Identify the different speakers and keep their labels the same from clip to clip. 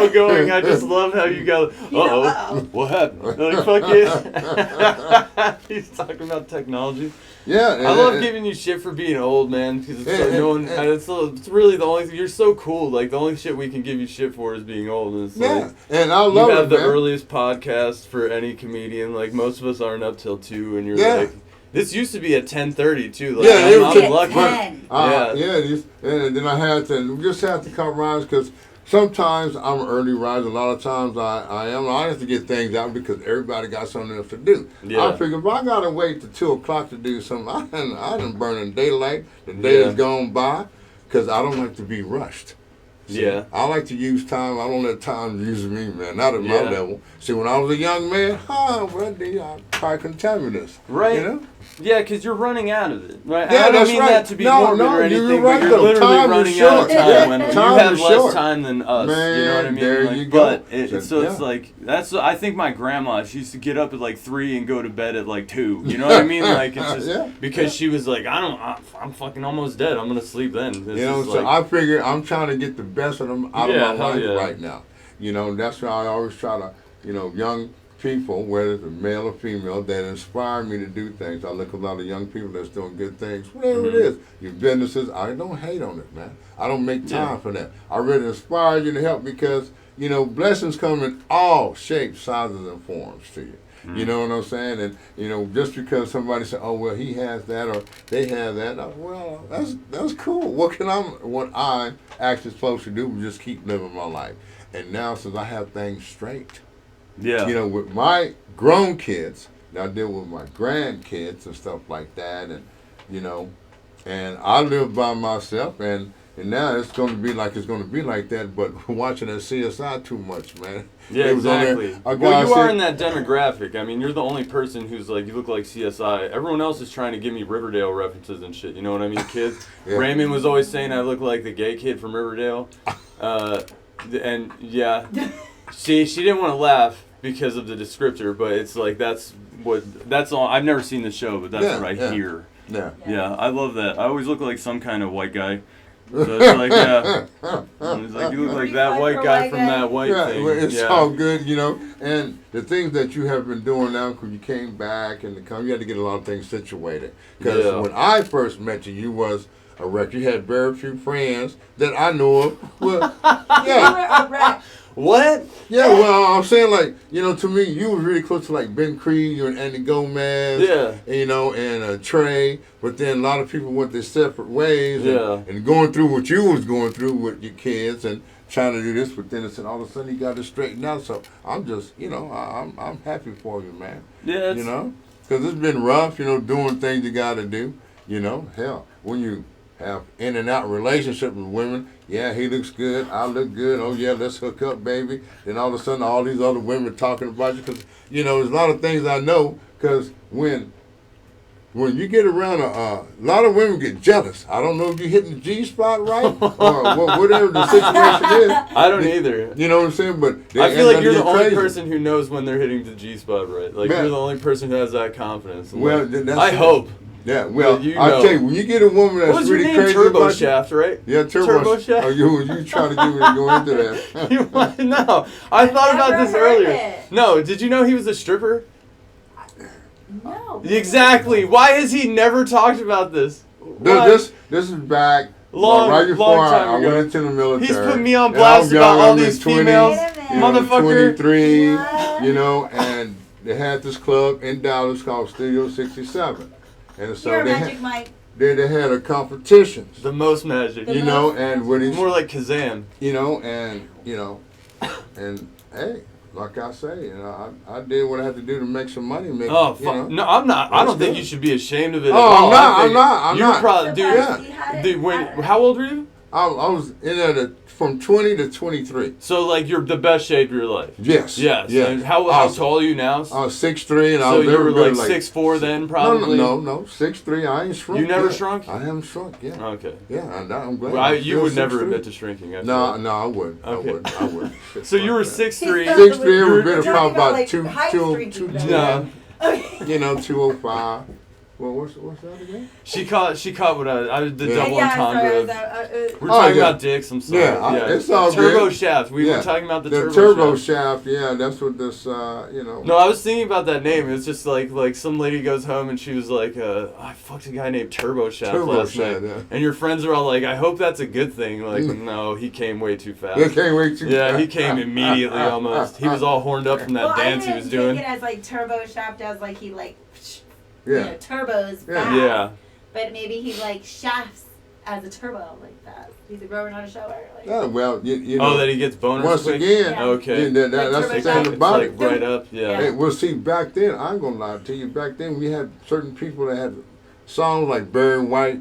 Speaker 1: still going. I just love how you go, what happened? Like, fuck it. He's talking about technology.
Speaker 2: Yeah.
Speaker 1: I love giving you shit for being old, man, because it's really the only thing. You're so cool. Like, the only shit we can give you shit for is being old. And it's like,
Speaker 2: and I love it,
Speaker 1: you have the
Speaker 2: man.
Speaker 1: earliest podcast for any comedian. Like, most of us aren't up till 2, and you're like... This used to be at 10:30 too. Like, I'm lucky.
Speaker 2: And then I had to just have to compromise because sometimes I'm an early riser. A lot of times I am. I have to get things out because everybody got something else to do. Yeah. I figure if I gotta wait till 2 o'clock to do something, I done burn in daylight. The day is gone by because I don't like to be rushed. See, I like to use time. I don't let time use me, man. Not at my level. See, when I was a young man, I probably couldn't tell me this.
Speaker 1: Right.
Speaker 2: You know?
Speaker 1: Yeah, because you're running out of it. Right?
Speaker 2: Yeah,
Speaker 1: I don't mean that to be morbid or anything, but you're literally running out of time when you have less time than us.
Speaker 2: Man,
Speaker 1: you know what I mean?
Speaker 2: There
Speaker 1: like,
Speaker 2: you go.
Speaker 1: But it's like, I think my grandma, she used to get up at like 3 and go to bed at like 2. You know what I mean? Like, it's just because she was like, I'm fucking almost dead. I'm going to sleep then. It's
Speaker 2: so I figure I'm trying to get the best of them out of my life right now. You know, that's why I always try to, young people, whether it's male or female, that inspire me to do things. I look at a lot of young people that's doing good things, whatever it is. Your businesses, I don't hate on it, man. I don't make time for that. I really inspire you to help because, blessings come in all shapes, sizes, and forms to you. You know what I'm saying? And, just because somebody said, oh, well, he has that or they have that, well, that's cool. What I'm actually supposed to do is just keep living my life. And now, since I have things straight, with my grown kids, now I deal with my grandkids and stuff like that, and and I live by myself, and now it's going to be like that. But watching that CSI too much, man.
Speaker 1: Yeah, exactly. Well, you are in that demographic. I mean, you're the only person who's like, you look like CSI. Everyone else is trying to give me Riverdale references and shit. You know what I mean? Kids. Raymond was always saying I look like the gay kid from Riverdale, and she didn't want to laugh because of the descriptor, but it's like that's all. I've never seen the show, but that's what I hear. Yeah, I love that. I always look like some kind of white guy. So it's like, it's like you look like that white guy from that white thing.
Speaker 2: Well, it's all good, and the things that you have been doing now, because you came back and you had to get a lot of things situated. Because when I first met you, you was a wreck. You had very few friends that I know of. Well,
Speaker 3: You were a wreck.
Speaker 1: What?
Speaker 2: Yeah, well, I'm saying, like, to me, you was really close to, like, Ben Creed, you and Andy Gomez, and Trey, but then a lot of people went their separate ways, and going through what you was going through with your kids and trying to do this, but then all of a sudden you got it straightened out, so I'm just, I'm happy for you, man.
Speaker 1: Yeah.
Speaker 2: Because it's been rough, doing things you got to do, hell, when you have in and out relationship with women. Yeah, he looks good. I look good. Oh yeah, let's hook up, baby. Then all of a sudden, all these other women talking about you because there's a lot of things I know. Because when you get around a lot of women get jealous. I don't know if you're hitting the G spot right or whatever the situation is.
Speaker 1: I don't either.
Speaker 2: You know what I'm saying? But
Speaker 1: I feel like you're the only person who knows when they're hitting the G spot right. Like you're the only person who has that confidence.
Speaker 2: Well,
Speaker 1: I hope.
Speaker 2: Yeah, well, I'll tell you, when you get a woman that's really crazy
Speaker 1: Turbo Shaft, right?
Speaker 2: Yeah, Turbo Shaft. Oh, you trying to get me to go into that.
Speaker 1: No, I thought about this earlier. No, did you know he was a stripper?
Speaker 3: No.
Speaker 1: Exactly. Why has he never talked about this?
Speaker 2: This is back right before I went into the military.
Speaker 1: He's put me on blast about all these females. Motherfucker.
Speaker 2: 23, and they had this club in Dallas called Studio 67. And so they had a competition.
Speaker 1: The most magic.
Speaker 2: And when he's
Speaker 1: more like Kazam.
Speaker 2: And hey, like I say, I did what I had to do to make some money.
Speaker 1: No, I'm not. I don't think you should be ashamed of it.
Speaker 2: I'm not.
Speaker 1: You probably, dude. How old were you?
Speaker 2: I was in there from 20 to 23.
Speaker 1: So, like, you're the best shape of your life.
Speaker 2: Yes.
Speaker 1: And how tall are you now?
Speaker 2: I was 6'3", and I was
Speaker 1: you were like 6'4" then, probably.
Speaker 2: No, 6'3". I ain't shrunk.
Speaker 1: You never shrunk?
Speaker 2: I haven't shrunk. Yeah.
Speaker 1: Okay.
Speaker 2: Yeah, I'm glad.
Speaker 1: Well, you would never admit to shrinking.
Speaker 2: No, I wouldn't. Okay. I wouldn't.
Speaker 1: So you were 6'3".
Speaker 2: 6'3", we've been probably about 2.
Speaker 3: No.
Speaker 2: 205. Well, what's that again?
Speaker 1: She caught what I the double
Speaker 3: yeah,
Speaker 1: entendre.
Speaker 3: sorry,
Speaker 1: We're talking about dicks. I'm sorry.
Speaker 2: Yeah, it's all
Speaker 1: turbo
Speaker 2: good.
Speaker 1: shaft. We were talking about the
Speaker 2: turbo shaft. Yeah, that's what this. You know.
Speaker 1: No, I was thinking about that name. It's just like some lady goes home and she was like, I fucked a guy named Turbo Shaft last night.
Speaker 2: Yeah.
Speaker 1: And your friends are all like, I hope that's a good thing. Like, no, he came way too fast.
Speaker 2: He came way too fast.
Speaker 1: Yeah, he came immediately almost. He was all horned up from that dance he was doing.
Speaker 3: I didn't take it as like Turbo Shaft as like he like.
Speaker 2: Yeah.
Speaker 3: You know, turbos fast.
Speaker 1: Yeah.
Speaker 3: But maybe he like shafts as a turbo like that. He's a grower, not a shower. Like.
Speaker 2: Oh, well, you know.
Speaker 1: Oh, that he gets boners
Speaker 2: once
Speaker 1: quick?
Speaker 2: again.
Speaker 3: Yeah.
Speaker 1: Okay.
Speaker 2: That's the thing about
Speaker 1: it's like right up. Yeah.
Speaker 2: Hey, well, see, back then, I ain't gonna lie to you. Back then, we had certain people that had songs like Barry White.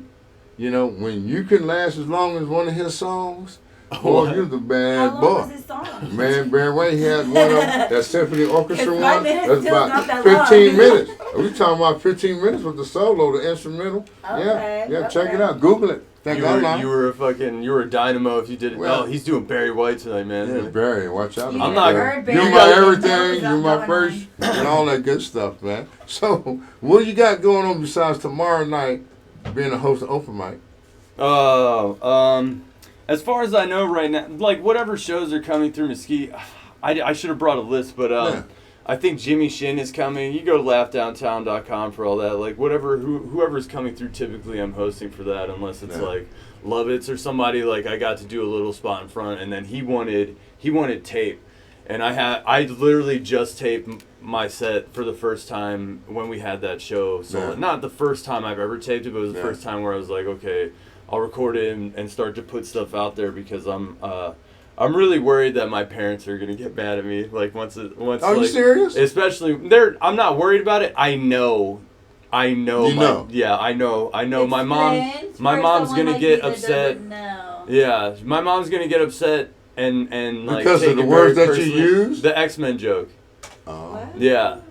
Speaker 2: You know, when you can last as long as one of his songs, boy, you're the bad
Speaker 3: How long
Speaker 2: boy.
Speaker 3: was his song?
Speaker 2: Man, Barry White, he had one of them, that symphony orchestra one.
Speaker 3: 5 minutes
Speaker 2: That's
Speaker 3: still
Speaker 2: about
Speaker 3: not that
Speaker 2: 15
Speaker 3: long.
Speaker 2: minutes. We talking about 15 minutes with the solo, the instrumental.
Speaker 3: Okay,
Speaker 2: Yeah, check
Speaker 3: okay.
Speaker 2: it out. Google it.
Speaker 1: You were a dynamo if you did it.
Speaker 2: Well,
Speaker 1: he's doing Barry White tonight, man.
Speaker 2: Yeah, Barry, watch out.
Speaker 3: I'm
Speaker 1: not-
Speaker 2: You're my everything. You're my first, and all that good stuff, man. So, what you got going on besides tomorrow night being a host of Open Mic?
Speaker 1: As far as I know right now, like whatever shows are coming through Mesquite, I should have brought a list, but
Speaker 2: Yeah.
Speaker 1: I think Jimmy Shin is coming. You go to laughdowntown.com for all that. Like whoever's coming through, typically I'm hosting for that, unless it's like Lovitz or somebody. Like I got to do a little spot in front, and then he wanted tape, and I literally just taped my set for the first time when we had that show. So not the first time I've ever taped it, but it was the first time where I was like, okay, I'll record it and start to put stuff out there because I'm really worried that my parents are gonna get mad at me. Like once. Are
Speaker 2: you serious?
Speaker 1: Especially I'm not worried about it. I know. Yeah, I know. My mom's gonna get upset. Yeah, my mom's gonna get upset and like
Speaker 2: because
Speaker 1: take
Speaker 2: of the
Speaker 1: it
Speaker 2: words
Speaker 1: very
Speaker 2: that you
Speaker 1: personally.
Speaker 2: use.
Speaker 1: The X-Men joke.
Speaker 2: Oh.
Speaker 1: Yeah.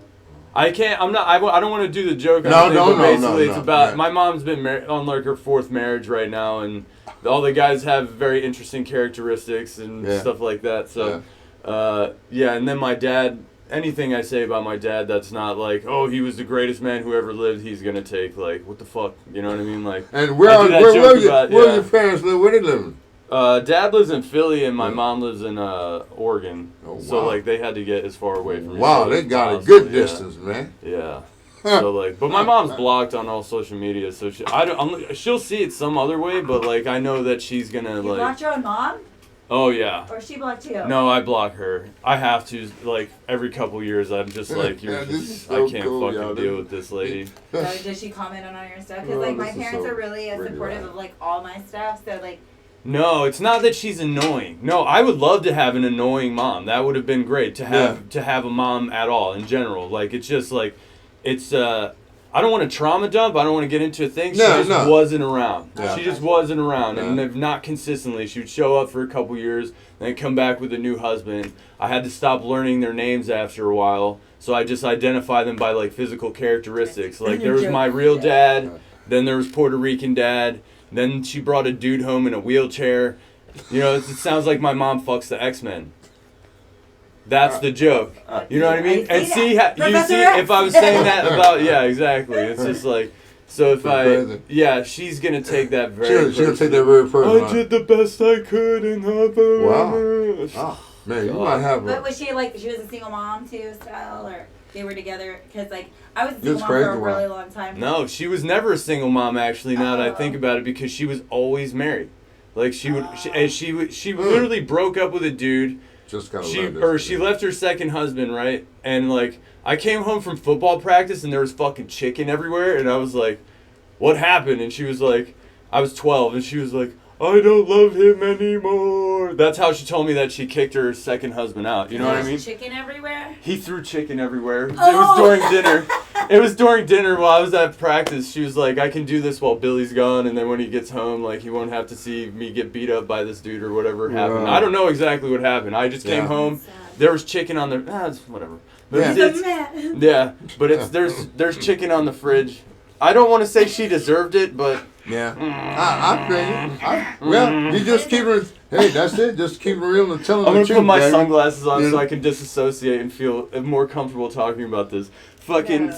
Speaker 1: I can't. I'm not. I don't want to do the joke.
Speaker 2: No.
Speaker 1: Basically, it's about my mom's been on like her 4th marriage right now, and all the guys have very interesting characteristics and stuff like that. So, and then my dad. Anything I say about my dad that's not like, oh, he was the greatest man who ever lived, he's gonna take like, what the fuck, you know what I mean? Like,
Speaker 2: and where your parents live? Where they live?
Speaker 1: Dad lives in Philly and my mom lives in Oregon. Oh, wow. So like they had to get as far away from.
Speaker 2: Wow, they got a good distance, man.
Speaker 1: Yeah. So like, but my mom's blocked on all social media, so she'll see it some other way, but like I know that she's gonna
Speaker 3: You blocked your own mom?
Speaker 1: Oh yeah.
Speaker 3: Or she blocked you?
Speaker 1: No, I block her. I have to, like every couple years. I'm just like, I can't fucking deal with this lady.
Speaker 3: So does she comment on all your stuff? Because like my parents are really supportive of like all my stuff. So like.
Speaker 1: No, it's not that she's annoying. No, I would love to have an annoying mom. That would have been great to have a mom at all in general. Like it's just like, it's I don't want to trauma dump. I don't want to get into a thing. She just wasn't around. Yeah. She just wasn't around, and if not consistently. She would show up for a couple years, then come back with a new husband. I had to stop learning their names after a while, so I just identify them by like physical characteristics. Like there was my real dad, then there was Puerto Rican dad, then she brought a dude home in a wheelchair. You know, it sounds like my mom fucks the X-Men. That's the joke. You know what I mean? And see, if I was saying that about, exactly. It's just like, so if she's going to take that very
Speaker 2: She's going to take that very personal.
Speaker 1: I did the best I could and
Speaker 2: wow. Oh, man, you might have
Speaker 3: But was she like, she was a single mom too, style, or they were together? Because like, I was a single mom for a really long time.
Speaker 1: No, she was never a single mom actually, now that I think about it, because she was always married. Like she literally broke up with a dude. She left her second husband, right? And like I came home from football practice and there was fucking chicken everywhere, and I was like, what happened? And she was like, I was 12, and she was like, I don't love him anymore. That's how she told me that she kicked her second husband out. You know what I mean?
Speaker 3: Chicken everywhere?
Speaker 1: He threw chicken everywhere. Oh. It was during dinner. It was during dinner while I was at practice. She was like, I can do this while Billy's gone, and then when he gets home, like, he won't have to see me get beat up by this dude or whatever happened. I don't know exactly what happened. I just came home. There was chicken on the... it's whatever. But there's chicken on the fridge. I don't want to say she deserved it, but...
Speaker 2: Yeah, I feel you. Well, you just keep it. Hey, that's it. Just keep it real and tell them the truth.
Speaker 1: I'm gonna put my sunglasses on so I can disassociate and feel more comfortable talking about this.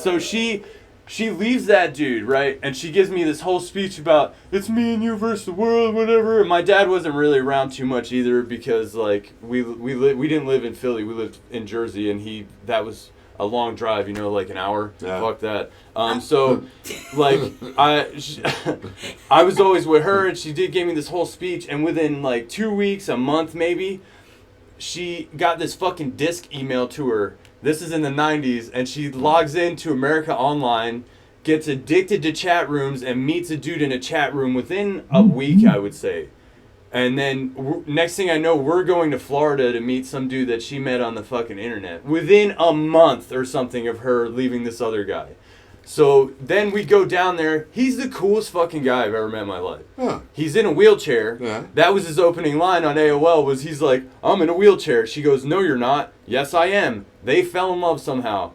Speaker 1: So she she leaves that dude, right? And she gives me this whole speech about, it's me and you versus the world, whatever. And my dad wasn't really around too much either because, like, we didn't live in Philly. We lived in Jersey, and that was a long drive, you know, like an hour. Yeah. Fuck that. So, like, I was always with her, and she gave me this whole speech. And within, like, 2 weeks, a month maybe, she got this fucking disc email to her. This is in the 90s, and she logs into America Online, gets addicted to chat rooms, and meets a dude in a chat room within a week, I would say. And then next thing I know, we're going to Florida to meet some dude that she met on the fucking internet. Within a month or something of her leaving this other guy. So then we go down there. He's the coolest fucking guy I've ever met in my life. Huh. He's in a wheelchair. Yeah. That was his opening line on AOL was he's like, I'm in a wheelchair. She goes, no, you're not. Yes, I am. They fell in love somehow.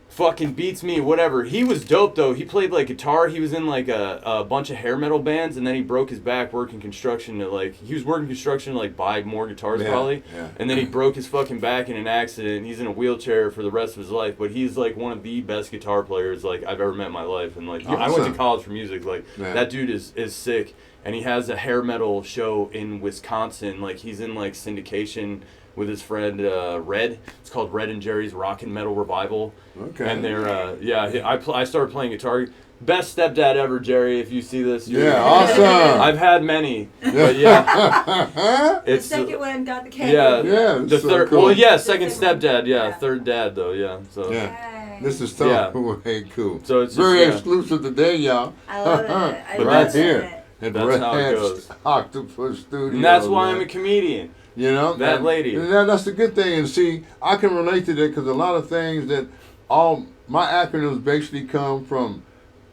Speaker 1: Fucking beats me, whatever. He was dope, though. He played, like, guitar. He was in, like, a bunch of hair metal bands, and then he broke his back working construction he was working construction to, like, buy more guitars, probably. Yeah. And then he broke his fucking back in an accident, and he's in a wheelchair for the rest of his life. But he's, like, one of the best guitar players, like, I've ever met in my life. And, like, I went to college for music. Like, that dude is sick. And he has a hair metal show in Wisconsin. Like, he's in, like, syndication with his friend Red. It's called Red and Jerry's Rockin' Metal Revival. Okay. And they're I started playing guitar. Best stepdad ever, Jerry. If you see this,
Speaker 2: awesome.
Speaker 1: I've had many, but yeah,
Speaker 3: it's the second one got the cake.
Speaker 1: Yeah, the
Speaker 2: so
Speaker 1: third.
Speaker 2: Cool.
Speaker 1: Well, yeah, second stepdad. Yeah, third dad though. Yeah, so
Speaker 2: yeah. This is tough. Yeah. Hey, cool.
Speaker 1: So it's
Speaker 2: very exclusive today, y'all.
Speaker 3: I love it. I
Speaker 1: but
Speaker 3: love
Speaker 2: here.
Speaker 1: It. That's how it goes.
Speaker 2: Octopus Studio.
Speaker 1: And that's why I'm a comedian.
Speaker 2: You know
Speaker 1: that lady.
Speaker 2: That's the good thing, and see, I can relate to that because a lot of things that all my acronyms basically come from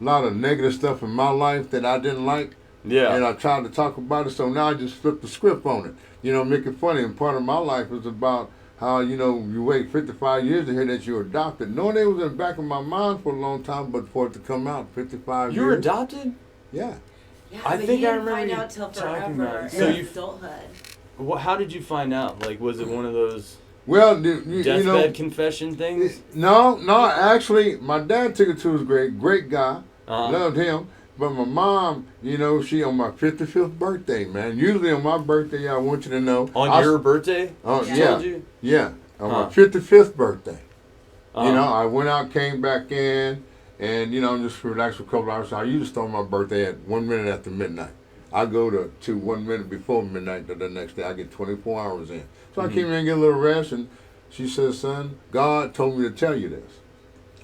Speaker 2: a lot of negative stuff in my life that I didn't like. Yeah. And I tried to talk about it, so now I just flipped the script on it. You know, make it funny. And part of my life is about how, you know, you wait 55 years to hear that you're adopted. Knowing it was in the back of my mind for a long time, but for it to come out 55 years.
Speaker 1: You were adopted?
Speaker 2: Yeah.
Speaker 3: I think I remember find out till forever. So you adulthood.
Speaker 1: How did you find out? Like, was it one of those
Speaker 2: deathbed
Speaker 1: confession things?
Speaker 2: No. Actually, my dad took it to his grave. Great guy. Loved him. But my mom, you know, she on my 55th birthday, man. Usually on my birthday, I want you to know.
Speaker 1: On your birthday?
Speaker 2: Yeah. On my 55th birthday. You know, I went out, came back in, and, you know, just relaxed for a couple hours. So I usually start my birthday at 1 minute after midnight. I go to 1 minute before midnight to the next day. I get 24 hours in. So I came in and get a little rest, and she says, son, God told me to tell you this.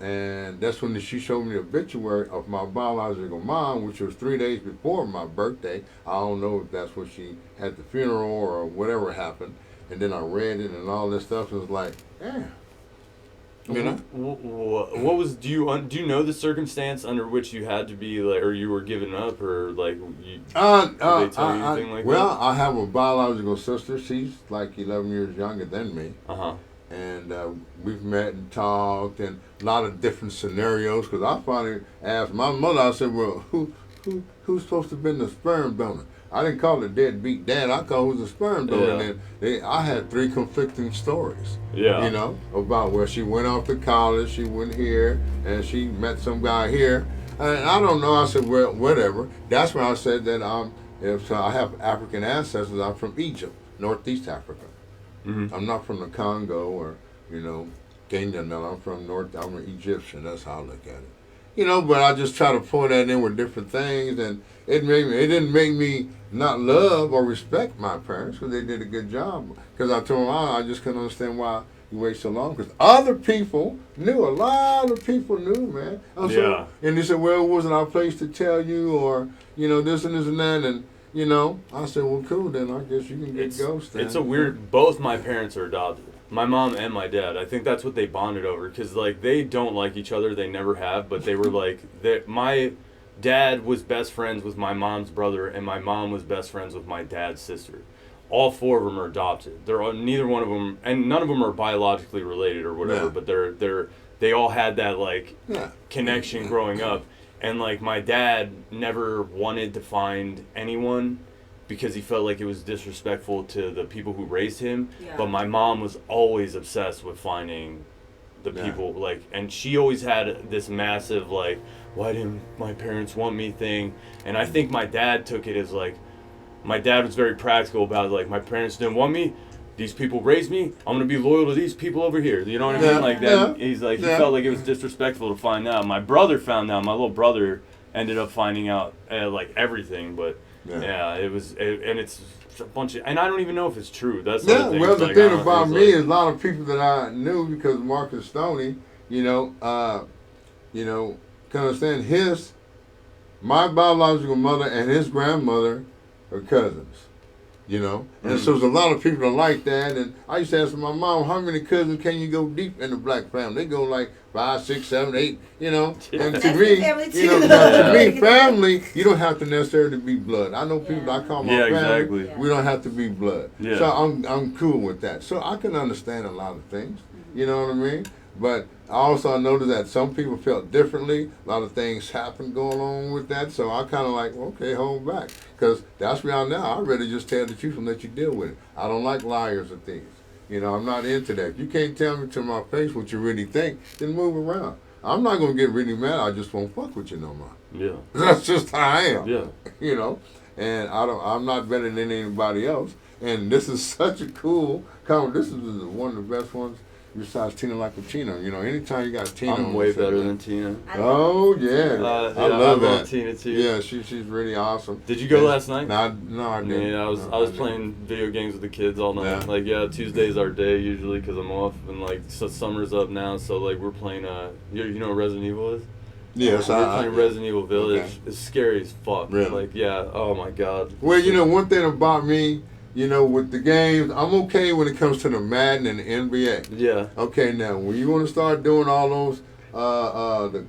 Speaker 2: And that's when she showed me the obituary of my biological mom, which was 3 days before my birthday. I don't know if that's when she had the funeral or whatever happened. And then I read it and all this stuff. It was like, yeah. You know?
Speaker 1: What was? Do you know the circumstance under which you had to be like, or you were given up, or like? Did they tell you anything like that?
Speaker 2: Well, I have a biological sister. She's like 11 years younger than me. And we've met and talked and a lot of different scenarios. Because I finally asked my mother. I said, "Well, who's supposed to have been the sperm donor?" I didn't call it deadbeat dad. I called it a sperm donor. And I had 3 conflicting stories. Yeah. You know, about where she went off to college, she went here, and she met some guy here. And I don't know. I said, well, whatever. That's when I said that if I have African ancestors, I'm from Egypt, Northeast Africa. I'm not from the Congo or, you know, Kenya. No, I'm an Egyptian. That's how I look at it. You know, but I just try to pull that in with different things, and it didn't make me not love or respect my parents because they did a good job. Because I told them, I just couldn't understand why you wait so long. Because other people knew, a lot of people knew, man. So, and they said, well, it wasn't our place to tell you, or, you know, this and this and that, and, you know, I said, well, cool, then I guess you can get ghosted.
Speaker 1: It's a weird, both my parents are adopted. My mom and my dad. I think that's what they bonded over, because, like, they don't like each other. They never have, but they were like, my dad was best friends with my mom's brother, and my mom was best friends with my dad's sister. All 4 of them are adopted. Neither one of them, and none of them are biologically related or whatever, but they all had that, like, connection growing up. And, like, my dad never wanted to find anyone because he felt like it was disrespectful to the people who raised him. Yeah. But my mom was always obsessed with finding the people, like, and she always had this massive, like, why didn't my parents want me thing, and I think my dad took it as, like, my dad was very practical about it, like, my parents didn't want me, these people raised me, I'm gonna be loyal to these people over here, you know what I mean, like, that, he's like, he felt like it was disrespectful to find out. My brother found out, my little brother ended up finding out, like, everything, but, and it's a bunch of, and I don't even know if it's true. That's the thing.
Speaker 2: Well, the thing about me is a lot of people that I knew because Marcus Stoney, can understand my biological mother and his grandmother are cousins, and so there's a lot of people that like that. And I used to ask my mom, how many cousins can you go deep in the black family? They go like 5, 6, 7, 8, And to me, family, you don't have to necessarily be blood. I know people I call my family. We don't have to be blood. Yeah. So I'm cool with that. So I can understand a lot of things. You know what I mean? But I also noticed that some people felt differently. A lot of things happened going on with that. So I kind of like, okay, hold back. Because that's where I'm now. I'd rather just tell the truth and let you deal with it. I don't like liars or thieves. I'm not into that. If you can't tell me to my face what you really think, then move around. I'm not going to get really mad. I just won't fuck with you no more.
Speaker 1: Yeah.
Speaker 2: That's just how I am.
Speaker 1: Yeah.
Speaker 2: And I'm not better than anybody else. And this is such a cool conversation. This is one of the best ones besides Tina Lacappuccino. Anytime you got Tina.
Speaker 1: I'm way better than Tina.
Speaker 2: Oh, yeah. I love that.
Speaker 1: Tina, too.
Speaker 2: Yeah, she's really awesome.
Speaker 1: Did you go last night?
Speaker 2: No, I didn't.
Speaker 1: Yeah, I was playing video games with the kids all night. Tuesday's our day usually because I'm off. And, so summer's up now, so, we're playing, you know what Resident Evil is?
Speaker 2: Yes,
Speaker 1: we're playing Resident Evil Village.
Speaker 2: Okay.
Speaker 1: It's scary as fuck.
Speaker 2: Really?
Speaker 1: Oh, my God.
Speaker 2: Well, one thing about me, with the games, I'm okay when it comes to the Madden and the NBA.
Speaker 1: Yeah.
Speaker 2: Okay, now when you want to start doing all those, the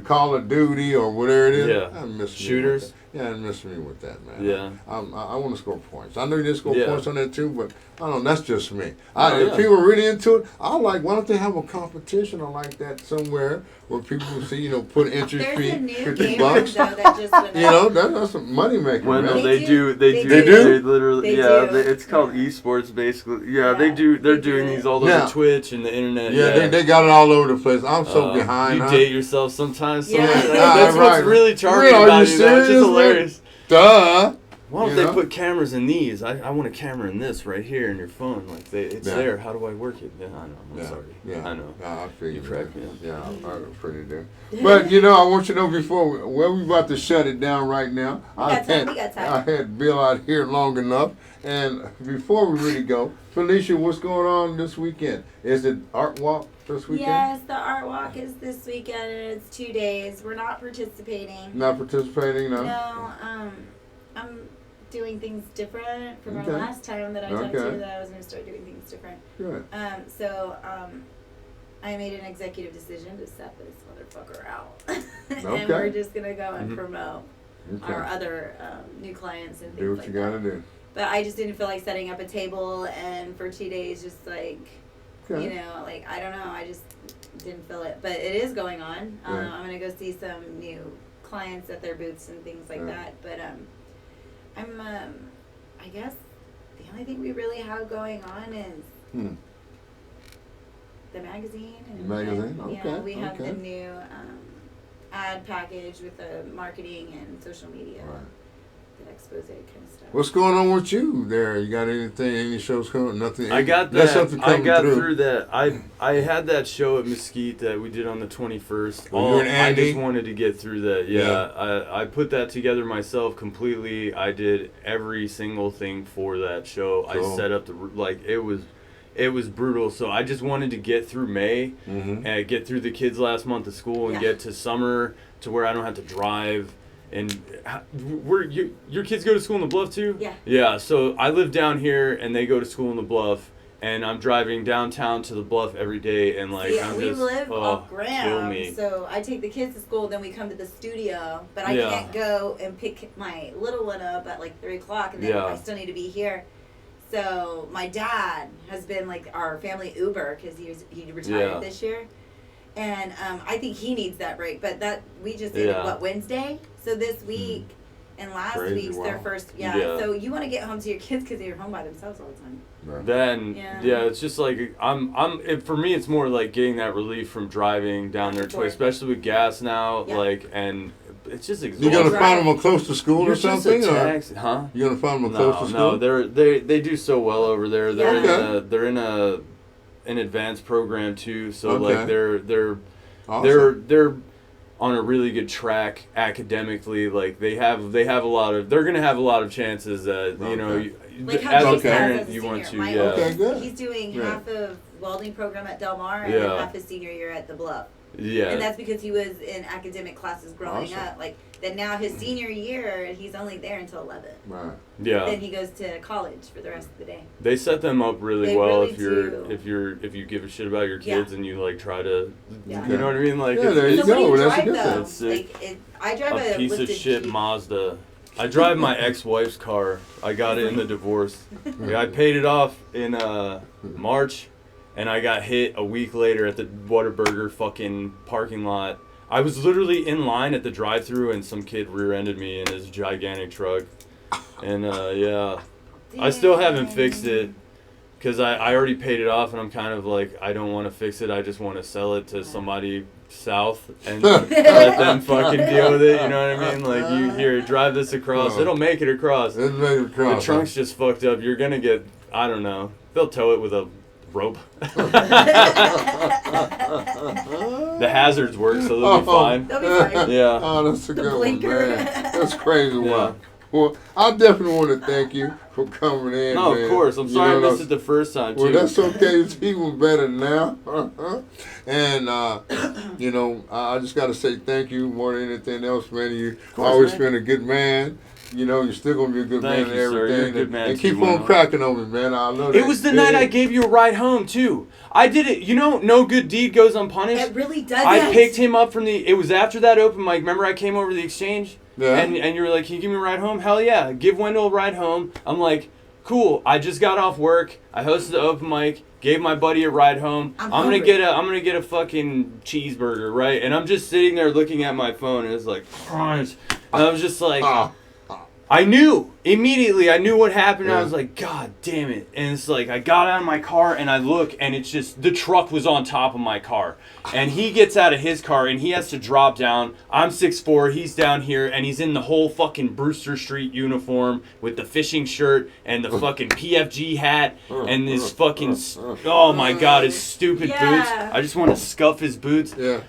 Speaker 2: Call of Duty or whatever it is, I'm missing
Speaker 1: shooters.
Speaker 2: I'm missing me with that, man.
Speaker 1: Yeah.
Speaker 2: I want to score points. I know you did score points on that too, but I don't know. That's just me. If people are really into it, why don't they have a competition or like that somewhere where people see, put entry fee, $50.
Speaker 3: That just went
Speaker 2: that's some money making.
Speaker 1: Wendell, they do.
Speaker 2: They
Speaker 1: literally,
Speaker 3: they do.
Speaker 1: It's called esports basically. Yeah, they do. They're doing these all over Twitch and the internet.
Speaker 2: Yeah, they got it all over the place. I'm so behind.
Speaker 1: You date yourself sometimes.
Speaker 3: Yeah.
Speaker 1: That's what's really charming about you. It's just hilarious.
Speaker 2: Duh.
Speaker 1: Why don't they put cameras in these? I want a camera in this right here in your phone. It's there. How do I work it? Yeah, I know. I'm sorry.
Speaker 2: Yeah,
Speaker 1: I know.
Speaker 2: I feel you.
Speaker 1: Crack me up.
Speaker 2: Yeah, I'm pretty there. But I want you to know before we about to shut it down right now. I had Bill out here long enough, and before we really go, Felicia, what's going on this weekend? Is it Art Walk this weekend?
Speaker 3: Yes, the Art Walk is this weekend, and it's 2 days. We're not participating.
Speaker 2: Not participating, no.
Speaker 3: No, I'm doing things different from our last time that I talked to you, that I was going to start doing things different.
Speaker 2: Good.
Speaker 3: I made an executive decision to set this motherfucker out. And we're just going to go and promote our other new clients and things
Speaker 2: do what
Speaker 3: like
Speaker 2: you got to
Speaker 3: that.
Speaker 2: do.
Speaker 3: But I just didn't feel like setting up a table and for 2 days just I don't know, I just didn't feel it. But it is going on. I'm going to go see some new clients at their booths and things like that. But I guess the only thing we really have going on is the magazine. And we have the new ad package with the marketing and social media, the expose kind of stuff.
Speaker 2: What's going on with you there? You got anything? Any shows coming? Nothing.
Speaker 1: I got that. I got through that. I had that show at Mesquite that we did on the 21st.
Speaker 2: You and Andy?
Speaker 1: I just wanted to get through that. Yeah. I put that together myself completely. I did every single thing for that show. Cool. I set up it was brutal. So I just wanted to get through May and get through the kids' last month of school and get to summer to where I don't have to drive. And your kids go to school in the Bluff too?
Speaker 3: Yeah.
Speaker 1: Yeah, so I live down here and they go to school in the Bluff, and I'm driving downtown to the Bluff every day, and
Speaker 3: we live off Graham, so I take the kids to school, then we come to the studio, but I can't go and pick my little one up at 3:00, and then I still need to be here. So my dad has been our family Uber because he retired this year. And I think he needs that break. But we just did it, Wednesday? So this week, and last week's their first. Yeah. So you want to get home to your kids because they're home by themselves all the time.
Speaker 1: Then it's just like for me it's more like getting that relief from driving down there, especially with gas now, like, and it's just exhausting.
Speaker 2: You gonna find them close to school or something?
Speaker 1: Huh?
Speaker 2: You gonna find them close to school?
Speaker 1: No, they do so well over there. They're in an advanced program too, so like they're awesome. They're on a really good track academically. Like they're gonna have a lot of chances that you know.
Speaker 3: Like how as a parent, you want to, Okay, good. He's doing half of welding program at Del Mar and then half his senior year at the Bluff.
Speaker 1: Yeah.
Speaker 3: And that's because he was in academic classes growing up. Like then now his senior year, he's only there until 11.
Speaker 2: Right.
Speaker 1: Yeah.
Speaker 3: Then he goes to college for the rest of the day.
Speaker 1: They set them up really well if you give a shit about your kids and you like try to, you know what I mean? Like
Speaker 2: there you go. That's a good
Speaker 3: thing. I drive
Speaker 1: a piece of shit Jeep. Mazda. I drive my ex-wife's car. I got it in the divorce. I paid it off in March, and I got hit a week later at the Whataburger fucking parking lot. I was literally in line at the drive-thru, and some kid rear-ended me in his gigantic truck. And I still haven't fixed it because I already paid it off, and I'm kind of like, I don't want to fix it. I just want to sell it to somebody south and let them fucking deal with it, you know what I mean? Like, you here, drive this across, it'll make it across. The trunk's just fucked up. You're gonna get, I don't know, they'll tow it with a rope. The hazards work, so they'll be fine.
Speaker 3: They'll be fine.
Speaker 2: Yeah. Oh, that's a good one, man. That's crazy one. Well, I definitely want to thank you for coming in.
Speaker 1: No,
Speaker 2: man.
Speaker 1: Of course. I'm sorry I missed it the first time, too.
Speaker 2: Well, that's okay. It's even better now. And, I just got to say thank you more than anything else, man. You've always been a good man. You know, you're still going to be a good man and everything. Sir. You're a good man, and keep on cracking on me, man. I know that.
Speaker 1: It was the night I gave you a ride home, too. I did it. You know, no good deed goes unpunished.
Speaker 3: It really does.
Speaker 1: I picked him up from it was after that open mic. Remember I came over to the Exchange? Yeah. And you were like, can you give me a ride home? Hell yeah. Give Wendell a ride home. I'm like, cool. I just got off work. I hosted the open mic. Gave my buddy a ride home. I'm gonna get a fucking cheeseburger, right? And I'm just sitting there looking at my phone, and it's like crunch. And I was just like, I knew immediately. I knew what happened. And I was like, God damn it! And it's like I got out of my car and I look, and it's just the truck was on top of my car. And he gets out of his car and he has to drop down. I'm 6'4", he's down here, and he's in the whole fucking Brewster Street uniform with the fishing shirt and the fucking PFG hat and his fucking oh my God, his stupid boots. I just want to scuff his boots.
Speaker 2: Yeah.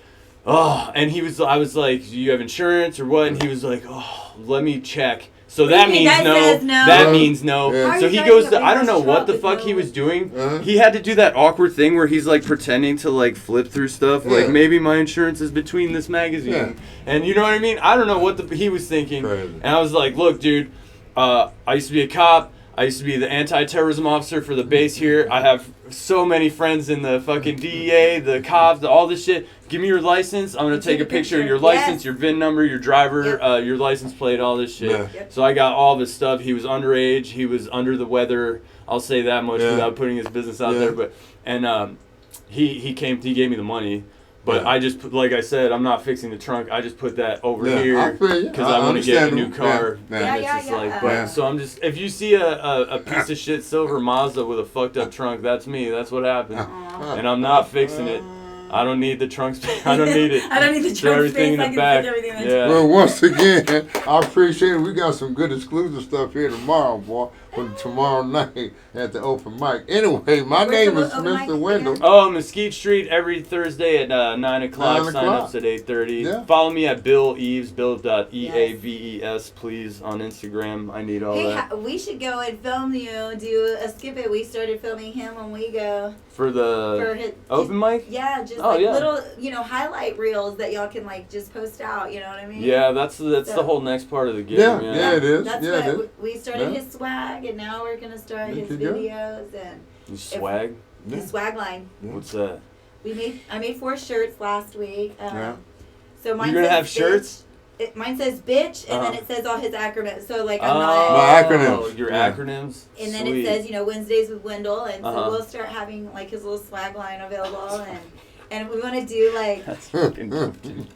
Speaker 1: Oh, and I was like, do you have insurance or what? And he was like, oh, let me check. So that means no. That means no. Yeah. So he goes to, I don't know what the fuck he was doing. He had to do that awkward thing where he's like pretending to like flip through stuff. Yeah. Like maybe my insurance is between this magazine. Yeah. And you know what I mean? I don't know what he was thinking. Crazy. And I was like, look, dude, I used to be a cop. I used to be the anti-terrorism officer for the base here. I have so many friends in the fucking DEA, the cops, all this shit. Give me your license. I'm going to take a picture of your license, your VIN number, your driver, your license plate, all this shit. Yeah. Yep. So I got all this stuff. He was underage. He was under the weather. I'll say that much without putting his business out there. But he gave me the money. But I just, like I said, I'm not fixing the trunk. I just put that over here because I want to get a new car. So I'm just, if you see a piece of shit silver Mazda with a fucked up trunk, that's me. That's what happened. And I'm not fixing it. I don't need the trunk space. I don't need it.
Speaker 3: I don't need the trunk space. I can stick everything in the
Speaker 2: Well, once again, I appreciate it. We got some good exclusive stuff here tomorrow, boy. For tomorrow night at the open mic. Anyway, my name is Mr. Wendell.
Speaker 1: Oh, Mesquite Street every Thursday at 9 o'clock. Sign-ups at 8:30. Yeah. Follow me at Bill Eaves, Bill.EAVES, please, on Instagram. I need all that.
Speaker 3: We should go and film you, do a skip it. We started filming him when we go.
Speaker 1: For his open mic?
Speaker 3: Yeah, just little, highlight reels that y'all can just post out, you know what I mean?
Speaker 1: Yeah, that's the whole next part of the game.
Speaker 2: Yeah, it is.
Speaker 3: That's what we started his swag, and now we're going to start his videos. And
Speaker 1: his swag?
Speaker 3: His swag line.
Speaker 1: What's that?
Speaker 3: I made 4 shirts last week. So mine
Speaker 1: You're going to have shirts?
Speaker 3: Mine says bitch, and then it says all his acronyms. So I'm not.
Speaker 2: My acronyms.
Speaker 1: Your acronyms.
Speaker 3: And then it says, Wednesdays with Wendell, and so we'll start having his little swag line available, and we want to do
Speaker 1: that's fucking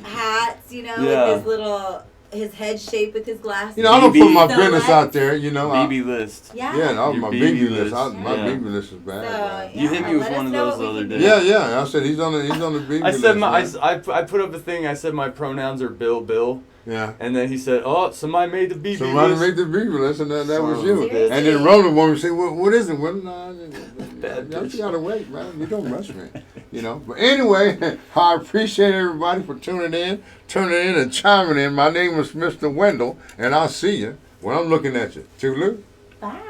Speaker 3: hats, with his little his head shape with his glasses.
Speaker 2: You know, I don't put my business out there. You know,
Speaker 1: BB list.
Speaker 3: Yeah.
Speaker 2: Yeah, that was my BB list. My
Speaker 3: Yeah.
Speaker 2: BB list is bad.
Speaker 3: So,
Speaker 1: you hit me with one of those the other day.
Speaker 2: Yeah. I said he's on the BB
Speaker 1: I said
Speaker 2: list.
Speaker 1: I put up a thing. I said my pronouns are Bill.
Speaker 2: Yeah.
Speaker 1: And then he said, "Oh, somebody made the BB
Speaker 2: Somebody
Speaker 1: list."
Speaker 2: made the BB list, and that was you.
Speaker 3: Seriously?
Speaker 2: And then Roland woman said, "What is it?" Well, no,
Speaker 1: Bad
Speaker 2: you gotta wait, man. You don't rush me, you know. But anyway, I appreciate everybody for tuning in and chiming in. My name is Mr. Wendell, and I'll see you when I'm looking at you. Toodaloo.
Speaker 3: Bye.